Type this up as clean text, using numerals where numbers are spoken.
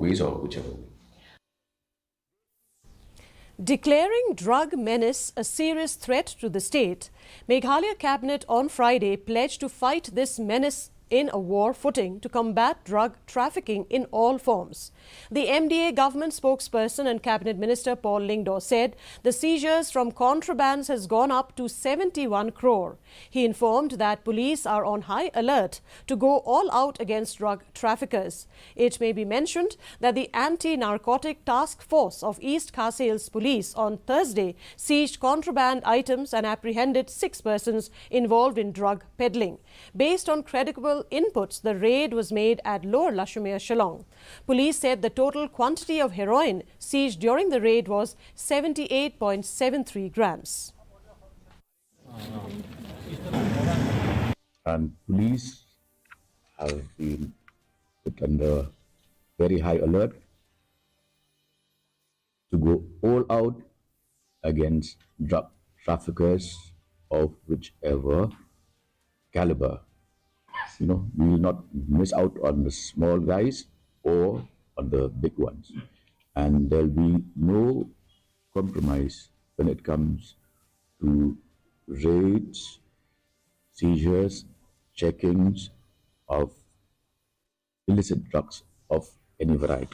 ways or whichever way. Declaring drug menace a serious threat to the state, Meghalaya Cabinet on Friday pledged to fight this menace in a war footing to combat drug trafficking in all forms. The MDA government spokesperson and Cabinet Minister Paul Lyngdoh said the seizures from contrabands has gone up to 71 crore. He informed that police are on high alert to go all out against drug traffickers. It may be mentioned that the Anti-Narcotic Task Force of East Khasi Police on Thursday seized contraband items and apprehended 6 persons involved in drug peddling. Based on credible inputs, the raid was made at Lower Lashumia, Shillong. Police said the total quantity of heroin seized during the raid was 78.73 grams. And police have been put under very high alert to go all out against drug traffickers of whichever caliber. We will not miss out on the small guys or on the big ones. And there'll be no compromise when it comes to raids, seizures, checkings of illicit drugs of any variety.